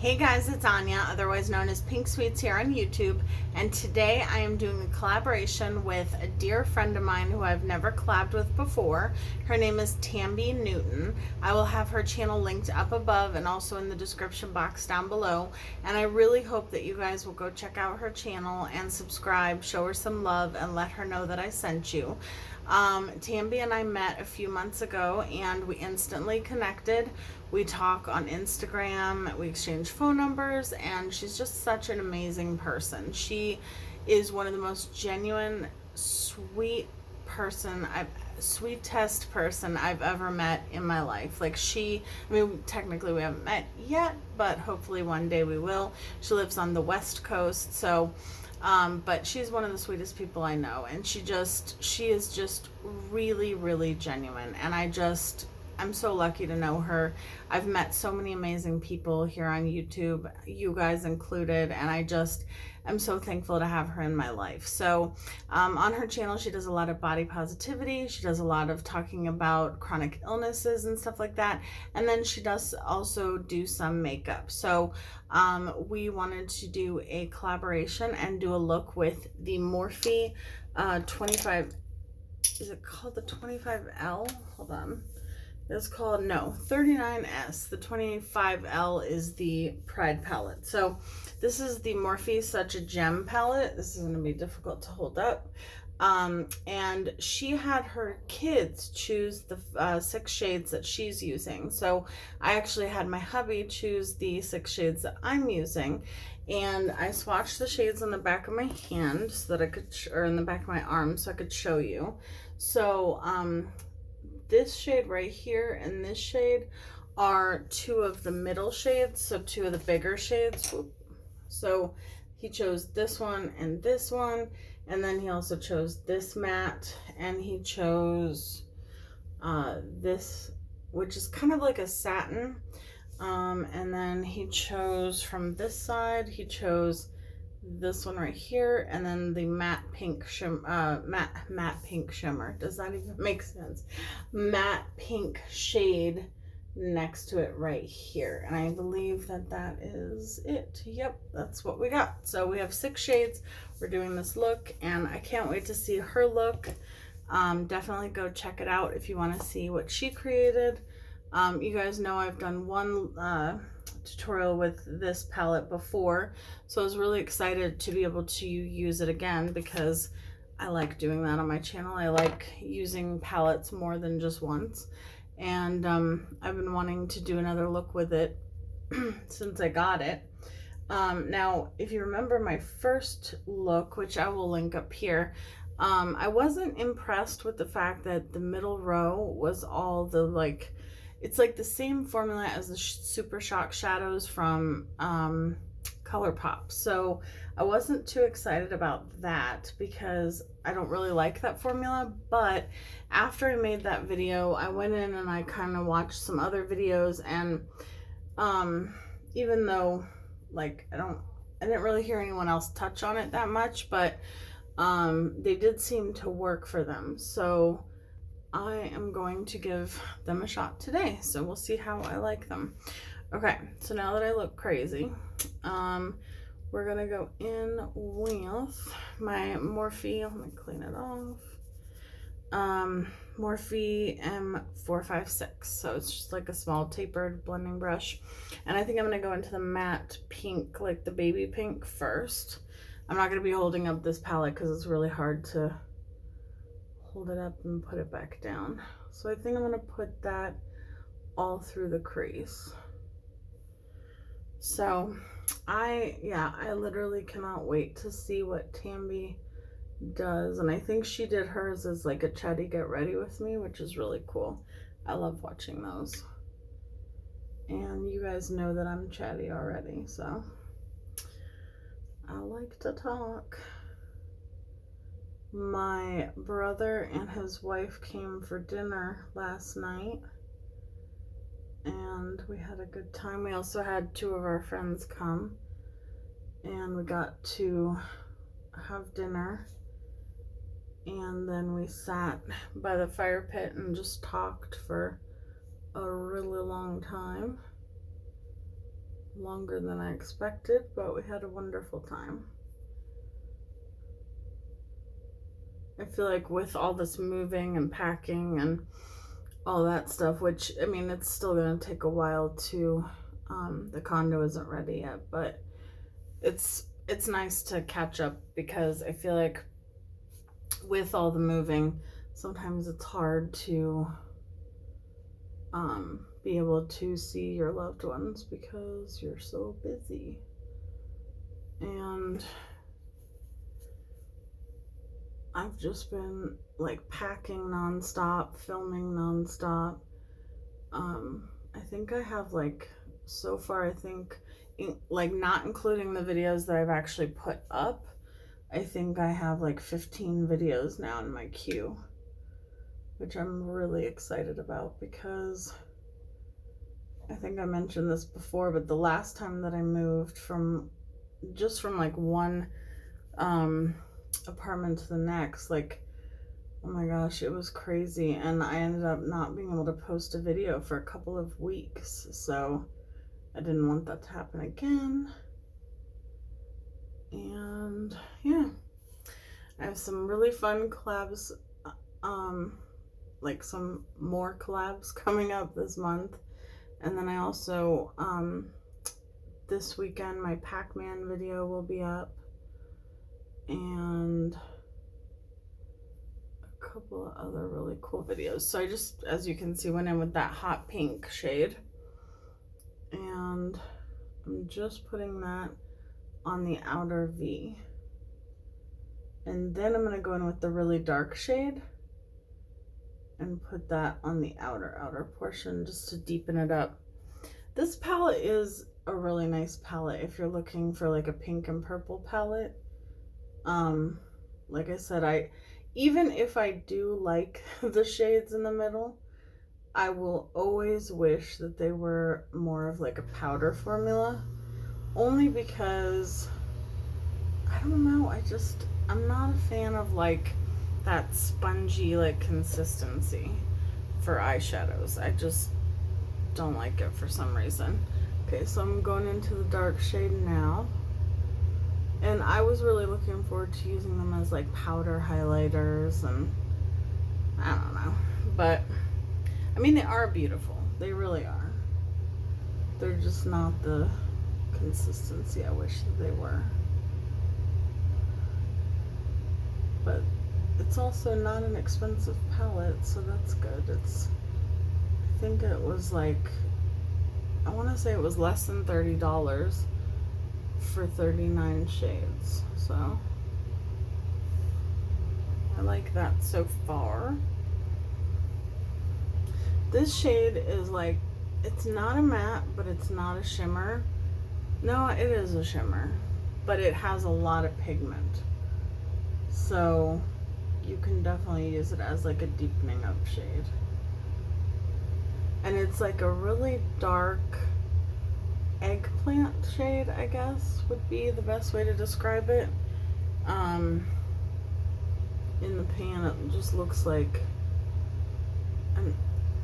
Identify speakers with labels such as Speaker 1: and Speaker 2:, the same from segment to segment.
Speaker 1: Hey guys, it's Anya, otherwise known as Pink Sweets here on YouTube, and today I am doing a collaboration with a dear friend of mine who I've never collabed with before. Her name is Tambi Newton. I will have her channel linked up above and also in the description box down below, and I really hope that you guys will go check out her channel and subscribe, show her some love, and let her know that I sent you. Tambi and I met a few months ago and we instantly connected. We talk on Instagram, we exchange phone numbers, and she's just such an amazing person. She is one of the most genuine, sweetest person I've ever met in my life. Technically we haven't met yet, but hopefully one day we will. She lives on the West Coast, so but she's one of the sweetest people I know, and she is just really, really genuine, and I'm so lucky to know her. I've met so many amazing people here on YouTube, you guys included, and I'm so thankful to have her in my life. So on her channel, she does a lot of body positivity. She does a lot of talking about chronic illnesses and stuff like that. And then she does also do some makeup. So we wanted to do a collaboration and do a look with the Morphe 25, is it called the 25L? Hold on. It's called, no, 39S. The 25L is the Pride palette. So this is the Morphe Such a Gem palette. This is going to be difficult to hold up. And she had her kids choose the 6 shades that she's using. So I actually had my hubby choose the 6 shades that I'm using. And I swatched the shades on the back of my hand so that I could, or in the back of my arm so I could show you. So, this shade right here and this shade are 2 of the middle shades, so 2 of the bigger shades. So he chose this one, and then he also chose this matte, and he chose this, which is kind of like a satin, and then he chose from this side, he chose this one right here, and then the matte pink pink shimmer. Does that even make sense? Matte pink shade next to it right here, and I believe that that is it. Yep, that's what we got. So we have 6 shades. We're doing this look, and I can't wait to see her look. Definitely go check it out if you want to see what she created. You guys know I've done one tutorial with this palette before, so I was really excited to be able to use it again because I like doing that on my channel. I like using palettes more than just once, and I've been wanting to do another look with it since I got it. Now, if you remember my first look, which I will link up here, I wasn't impressed with the fact that the middle row was all the it's like the same formula as the Super Shock shadows from ColourPop. So I wasn't too excited about that because I don't really like that formula. But after I made that video, I went in and I kind of watched some other videos, and even though I didn't really hear anyone else touch on it that much, but they did seem to work for them. So I am going to give them a shot today, so we'll see how I like them. Okay, so now that I look crazy, we're gonna go in with my Morphe. Let me clean it off. Morphe M456. So it's just like a small tapered blending brush, and I think I'm gonna go into the matte pink, like the baby pink first. I'm not gonna be holding up this palette because it's really hard to hold it up and put it back down. So I think I'm gonna put that all through the crease. So I literally cannot wait to see what Tambi does, and I think she did hers as like a Chatty get ready with me, which is really cool. I love watching those, and you guys know that I'm chatty already, so I like to talk. My brother and his wife came for dinner last night, and we had a good time. We also had 2 of our friends come, and we got to have dinner, and then we sat by the fire pit and just talked for a really long time. longer than I expected, but we had a wonderful time. I feel like with all this moving and packing and all that stuff, which, I mean, it's still going to take a while to, the condo isn't ready yet, but it's nice to catch up, because I feel like with all the moving, sometimes it's hard to be able to see your loved ones because you're so busy. And I've just been like packing nonstop, filming nonstop. I think I have like, so far, I think, like not including the videos that I've actually put up, I think I have like 15 videos now in my queue, which I'm really excited about, because I think I mentioned this before, but the last time that I moved from like one apartment to the next, like, oh my gosh, it was crazy, and I ended up not being able to post a video for a couple of weeks, so I didn't want that to happen again. And yeah, I have some really fun collabs, like some more collabs coming up this month. And then I also, this weekend, my Pac-Man video will be up, and a couple of other really cool videos. So I just, as you can see, went in with that hot pink shade, and I'm just putting that on the outer V. And then I'm going to go in with the really dark shade and put that on the outer portion just to deepen it up. This palette is a really nice palette if you're looking for like a pink and purple palette. Like I said, even if I do like the shades in the middle, I will always wish that they were more of like a powder formula, only because I don't know, I'm not a fan of like that spongy like consistency for eyeshadows. I just don't like it for some reason. Okay, so I'm going into the dark shade now, and I was really looking forward to using them as like powder highlighters, and I don't know, but I mean, they are beautiful, they really are. They're just not the consistency I wish that they were. But it's also not an expensive palette, so that's good. I think it was like, I want to say it was less than $30 for 39 shades, so I like that so far. This shade is like, it's not a matte, but it's not a shimmer. No, it is a shimmer, but it has a lot of pigment, so you can definitely use it as like a deepening up shade. And it's like a really dark eggplant shade, I guess would be the best way to describe it. In the pan, it just looks like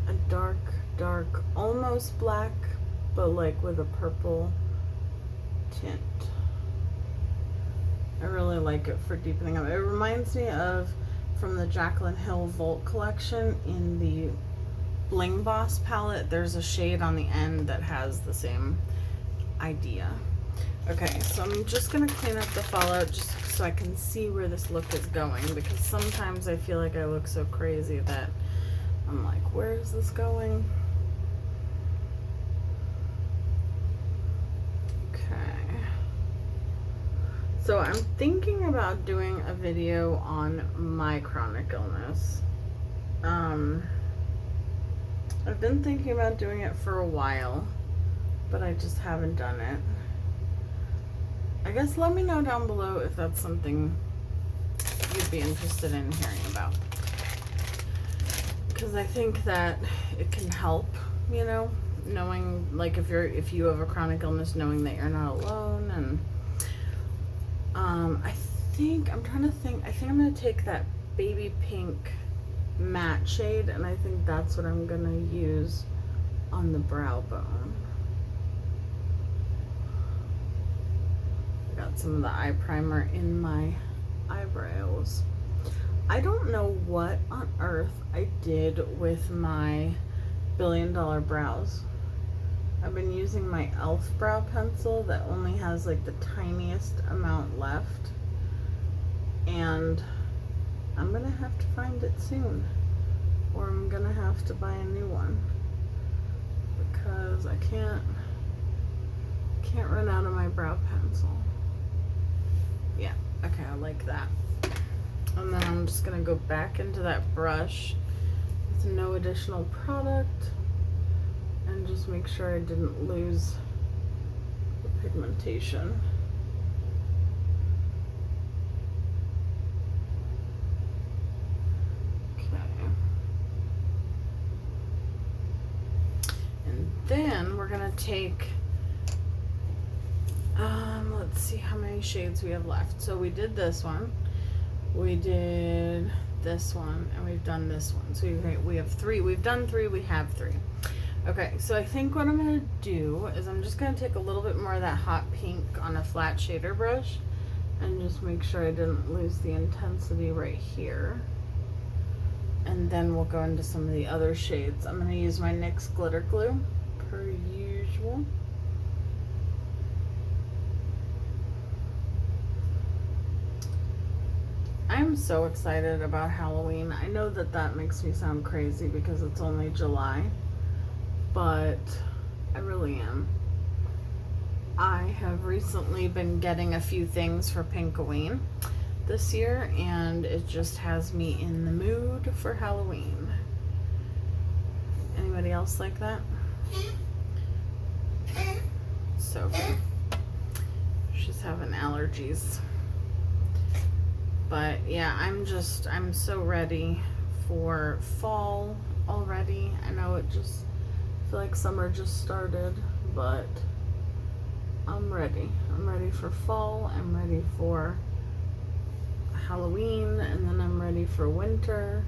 Speaker 1: a dark, almost black, but like with a purple tint. I really like it for deepening up. It reminds me of, from the Jaclyn Hill Volt collection, in the Bling Boss palette, there's a shade on the end that has the same idea. Okay, so I'm just gonna clean up the fallout just so I can see where this look is going, because sometimes I feel like I look so crazy that I'm like, where is this going? Okay. So I'm thinking about doing a video on my chronic illness. I've been thinking about doing it for a while, but I just haven't done it. I guess let me know down below if that's something you'd be interested in hearing about, because I think that it can help, you know, knowing, like, if you have a chronic illness, knowing that you're not alone. And I think I'm gonna take that baby pink matte shade, and I think that's what I'm gonna use on the brow bone. got some of the eye primer in my eyebrows. I don't know what on earth I did with my $1 billion brows. I've been using my e.l.f. brow pencil that only has like the tiniest amount left, and I'm gonna have to find it soon, or I'm gonna have to buy a new one because I can't run out of my brow pencil. Yeah, okay, I like that. And then I'm just gonna go back into that brush with no additional product and just make sure I didn't lose the pigmentation. Okay. And then we're gonna take, let's see how many shades we have left. So we did this one, we did this one, and we've done this one. So we have 3. We've done 3, we have 3. Okay, so I think what I'm gonna do is I'm just gonna take a little bit more of that hot pink on a flat shader brush and just make sure I didn't lose the intensity right here. And then we'll go into some of the other shades. I'm gonna use my NYX glitter glue per usual. I'm so excited about Halloween. I know that that makes me sound crazy because it's only July, but I really am. I have recently been getting a few things for Pinkoween this year, and it just has me in the mood for Halloween. Anybody else like that? Sophie. She's having allergies. But yeah, I'm so ready for fall already. I know I feel like summer just started, but I'm ready. I'm ready for fall, I'm ready for Halloween, and then I'm ready for winter.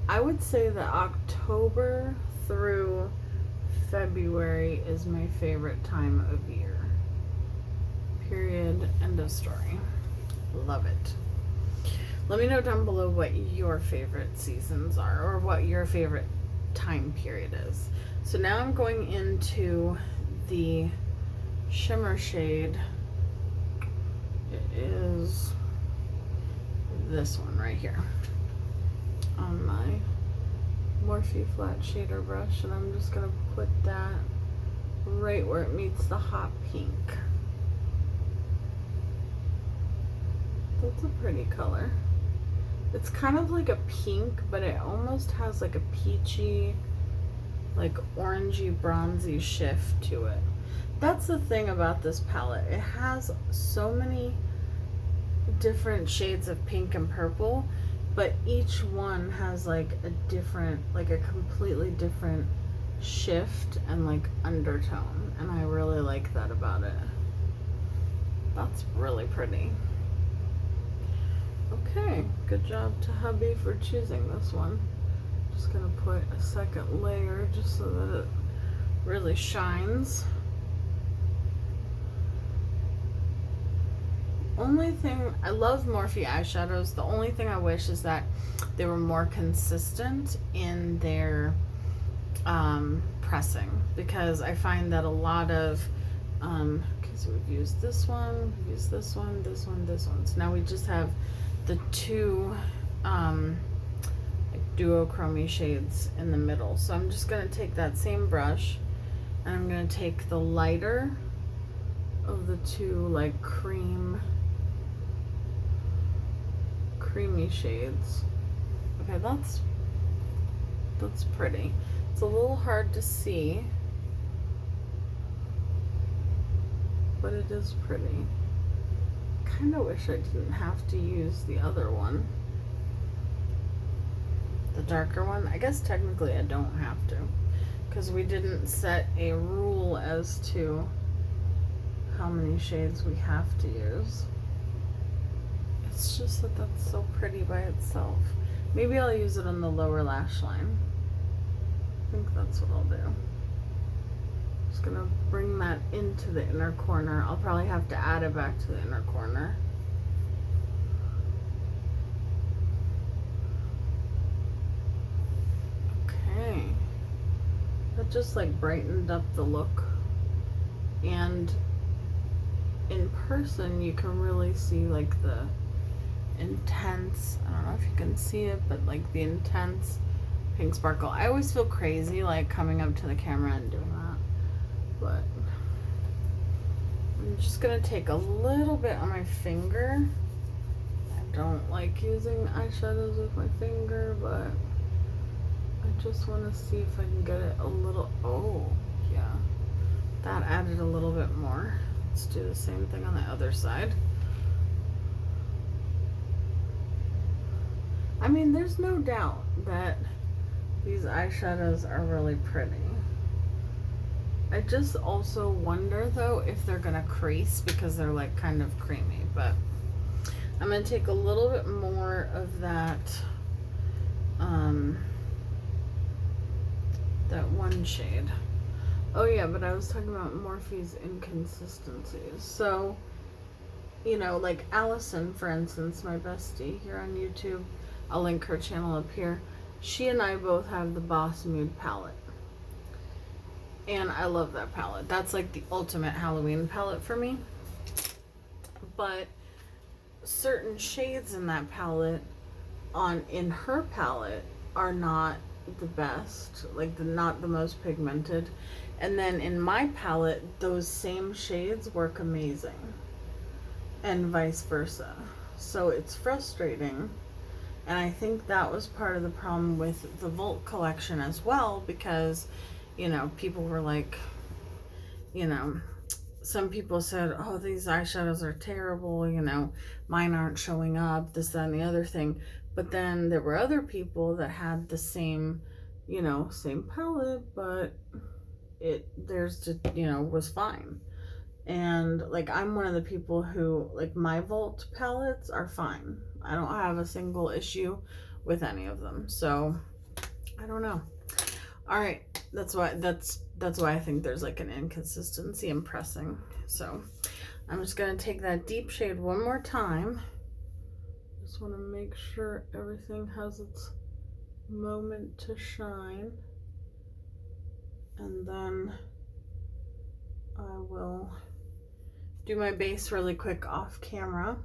Speaker 1: I would say that October through February is my favorite time of year. Period. End of story. Love it. Let me know down below what your favorite seasons are, or what your favorite time period is. So now I'm going into the shimmer shade. It is this one right here on my Morphe flat shader brush, and I'm just gonna put that right where it meets the hot pink. That's a pretty color. It's kind of like a pink, but it almost has like a peachy, like orangey, bronzy shift to it. That's the thing about this palette. It has so many different shades of pink and purple, but each one has like a different, like a completely different shift and like undertone, and I really like that about it. That's really pretty. Okay, good job to Hubby for choosing this one. Just gonna put a second layer just so that it really shines. Only thing, I love Morphe eyeshadows. The only thing I wish is that they were more consistent in their pressing, because I find that a lot of okay, so we've used this one, we've used this one, this one, this one. So now we just have the 2 like duochrome shades in the middle. So I'm just gonna take that same brush and I'm gonna take the lighter of the 2 like creamy shades. Okay, that's pretty. It's a little hard to see, but it is pretty. Kind of wish I didn't have to use the other one, the darker one. I guess technically I don't have to, because we didn't set a rule as to how many shades we have to use. It's just that that's so pretty by itself. Maybe I'll use it on the lower lash line. I think that's what I'll do. just gonna bring that into the inner corner. I'll probably have to add it back to the inner corner. Okay. That just like brightened up the look. And in person you can really see like the intense, I don't know if you can see it, but like the intense pink sparkle. I always feel crazy like coming up to the camera and doing that, but I'm just gonna take a little bit on my finger. I don't like using eyeshadows with my finger, but I just want to see if I can get it a little, oh yeah, that added a little bit more. Let's do the same thing on the other side. I mean, there's no doubt that these eyeshadows are really pretty. I just also wonder though if they're gonna crease because they're like kind of creamy, but I'm gonna take a little bit more of that that one shade. Oh yeah, but I was talking about Morphe's inconsistencies. So, you know, like Allison, for instance, my bestie here on YouTube, I'll link her channel up here. She and I both have the Boss Mood palette. And I love that palette. That's like the ultimate Halloween palette for me. But certain shades in that palette in her palette are not the best, like not the most pigmented. And then in my palette, those same shades work amazing. And vice versa. So it's frustrating. And I think that was part of the problem with the Volt collection as well, because, you know, people were like, you know, some people said, oh, these eyeshadows are terrible, you know, mine aren't showing up, this, that, and the other thing. But then there were other people that had the same, you know, same palette, but theirs just, you know, was fine. And like, I'm one of the people who, like, my Volt palettes are fine. I don't have a single issue with any of them. So I don't know. All right. That's why I think there's like an inconsistency in pressing. So I'm just going to take that deep shade one more time. Just want to make sure everything has its moment to shine. And then I will do my base really quick off camera.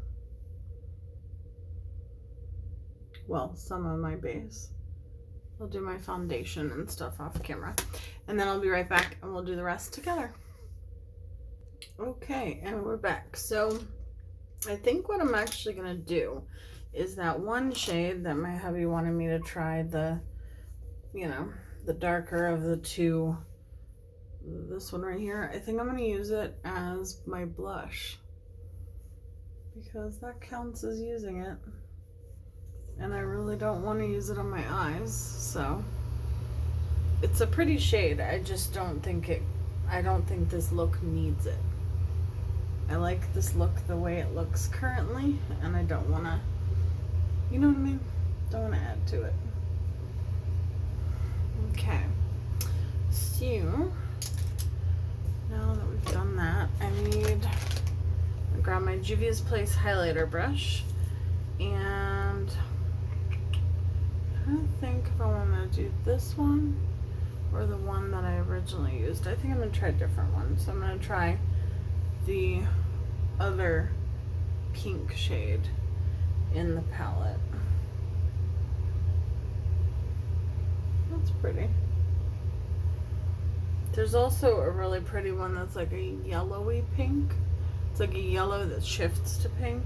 Speaker 1: Well, some of my base. I'll do my foundation and stuff off camera. And then I'll be right back and we'll do the rest together. Okay, and we're back. So I think what I'm actually going to do is that one shade that my hubby wanted me to try, the, you know, the darker of the two, this one right here, I think I'm going to use it as my blush because that counts as using it. And I really don't want to use it on my eyes, so it's a pretty shade. I just don't think this look needs it. I like this look the way it looks currently, and I don't want to, you know what I mean? Don't want to add to it. Okay, so now that we've done that, I need to grab my Juvia's Place highlighter brush, and I think if I want to do this one or the one that I originally used. I think I'm going to try a different one. So I'm going to try the other pink shade in the palette. That's pretty. There's also a really pretty one that's like a yellowy pink. It's like a yellow that shifts to pink,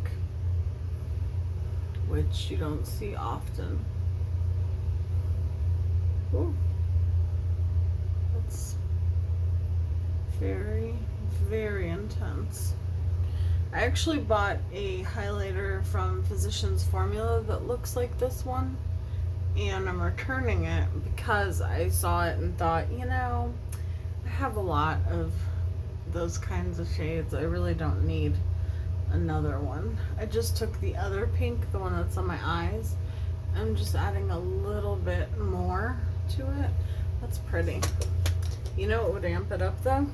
Speaker 1: which you don't see often. Ooh. That's very, very intense. I actually bought a highlighter from Physicians Formula that looks like this one, and I'm returning it because I saw it and thought, you know, I have a lot of those kinds of shades. I really don't need another one. I just took the other pink, the one that's on my eyes, I'm just adding a little bit more to it. That's pretty. You know what would amp it up though?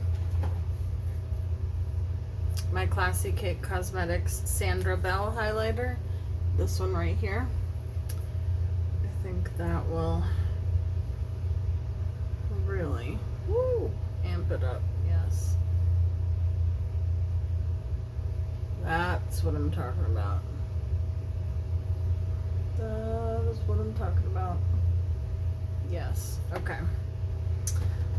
Speaker 1: My Classy Cake Cosmetics Sandra Bell highlighter. This one right here. I think that will really amp it up. Yes. That's what I'm talking about. That is what I'm talking about. Yes. Okay.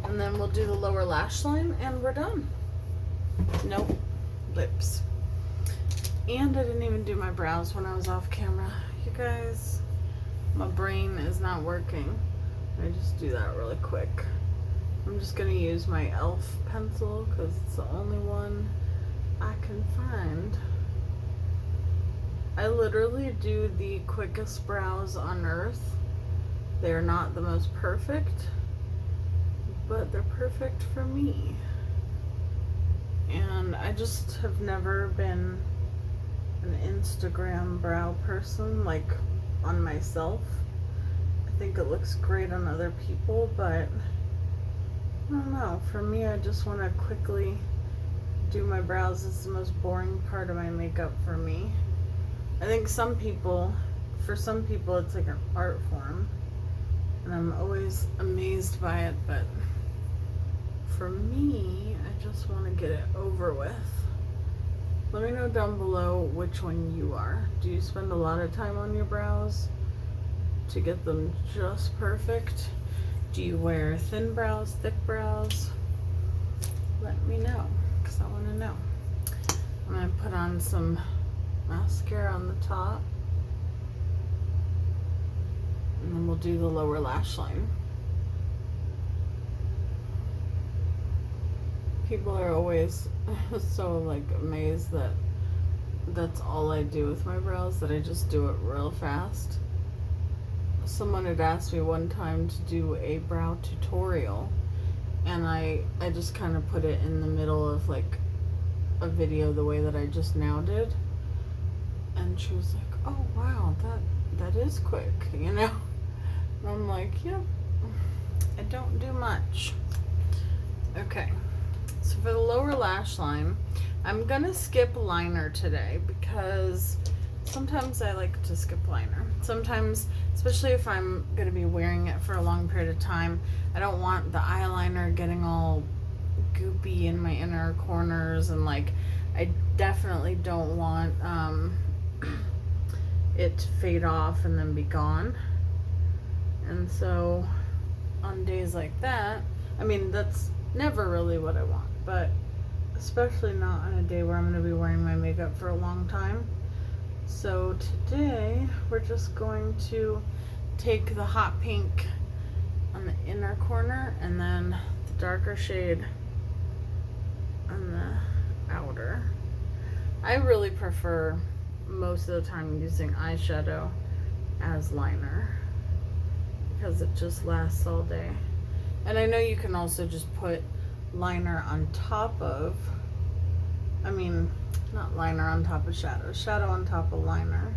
Speaker 1: And then we'll do the lower lash line and we're done. Nope. Lips. And I didn't even do my brows when I was off camera. You guys, my brain is not working. I just do that really quick. I'm just gonna use my e.l.f. pencil because it's the only one I can find. I literally do the quickest brows on earth. They're not the most perfect, but they're perfect for me. And I just have never been an Instagram brow person, like on myself. I think it looks great on other people, but I don't know. For me, I just want to quickly do my brows. It's the most boring part of my makeup for me. I think for some people, it's like an art form, and I'm always amazed by it, but for me, I just want to get it over with. Let me know down below which one you are. Do you spend a lot of time on your brows to get them just perfect? Do you wear thin brows, thick brows? Let me know, because I want to know. I'm going to put on some mascara on the top, and then we'll do the lower lash line. People are always so like amazed that that's all I do with my brows, that I just do it real fast. Someone had asked me one time to do a brow tutorial, and I just kind of put it in the middle of like a video the way that I just now did, and she was like, oh wow, that is quick, you know. And I'm like, yep, I don't do much. Okay, so for the lower lash line, I'm gonna skip liner today because sometimes I like to skip liner. Sometimes, especially if I'm gonna be wearing it for a long period of time, I don't want the eyeliner getting all goopy in my inner corners, and like I definitely don't want it to fade off and then be gone. And so on days like that, I mean, that's never really what I want, but especially not on a day where I'm going to be wearing my makeup for a long time. So today we're just going to take the hot pink on the inner corner and then the darker shade on the outer. I really prefer most of the time using eyeshadow as liner because it just lasts all day. And I know you can also just put liner on top of, I mean, not liner on top of shadow, shadow on top of liner.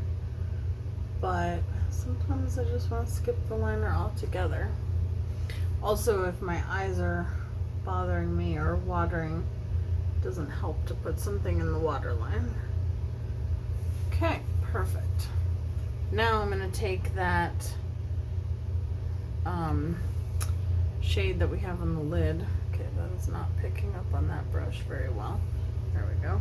Speaker 1: But sometimes I just want to skip the liner altogether. Also, if my eyes are bothering me or watering, it doesn't help to put something in the waterline. Okay, perfect. Now I'm going to take that shade that we have on the lid. Okay, that is not picking up on that brush very well. There we go.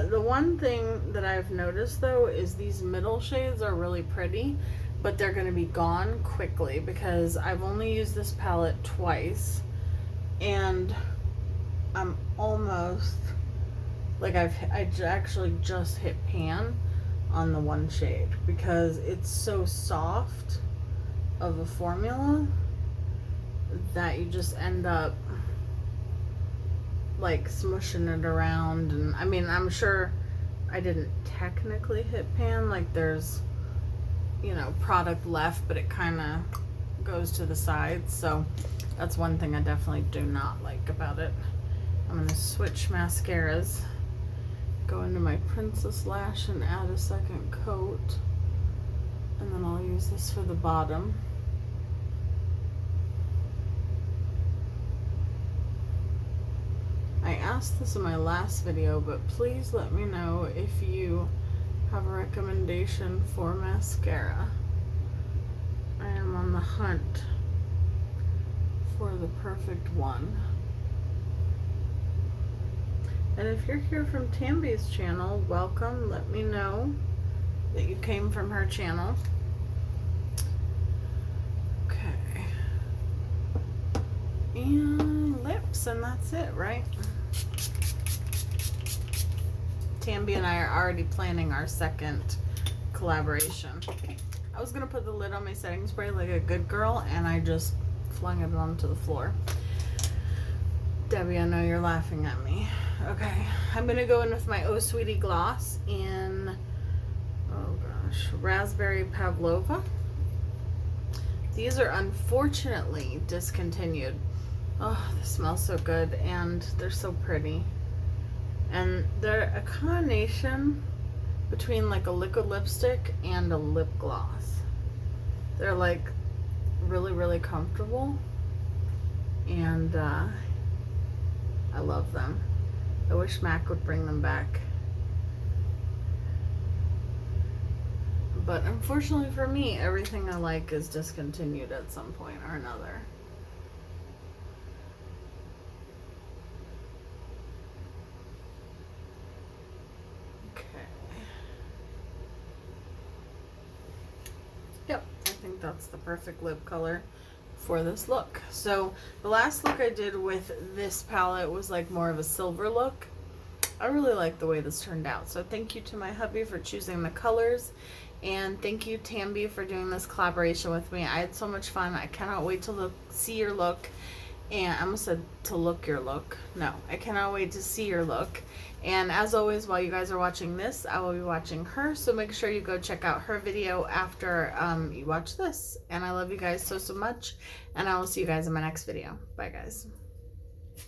Speaker 1: The one thing that I've noticed though is these middle shades are really pretty, but they're going to be gone quickly because I've only used this palette twice, and I'm almost like I actually just hit pan on the one shade because it's so soft of a formula that you just end up like smushing it around. And I mean, I'm sure I didn't technically hit pan, like there's, you know, product left, but it kind of goes to the sides. So that's one thing I definitely do not like about it. I'm going to switch mascaras, go into my Princess Lash and add a second coat, and then I'll use this for the bottom. I asked this in my last video, but please let me know if you have a recommendation for mascara. I am on the hunt for the perfect one. And if you're here from Tambi's channel, welcome. Let me know that you came from her channel. Okay. And lips, and that's it, right? Tambi and I are already planning our second collaboration. I was gonna put the lid on my setting spray like a good girl, and I just flung it onto the floor. Debbie, I know you're laughing at me. Okay, I'm gonna go in with my Oh Sweetie gloss in, oh gosh, Raspberry Pavlova. These are unfortunately discontinued. Oh, they smell so good and they're so pretty. And they're a combination between like a liquid lipstick and a lip gloss. They're like really, really comfortable, and I love them. I wish Mac would bring them back. But unfortunately for me, everything I like is discontinued at some point or another. Yep, I think that's the perfect lip color for this look. So the last look I did with this palette was like more of a silver look. I really like the way this turned out. So thank you to my hubby for choosing the colors. And thank you, Tambi, for doing this collaboration with me. I had so much fun. I cannot wait to see your look. And I almost said to look your look. No, I cannot wait to see your look. And as always, while you guys are watching this, I will be watching her. So make sure you go check out her video after you watch this. And I love you guys so, so much. And I will see you guys in my next video. Bye, guys.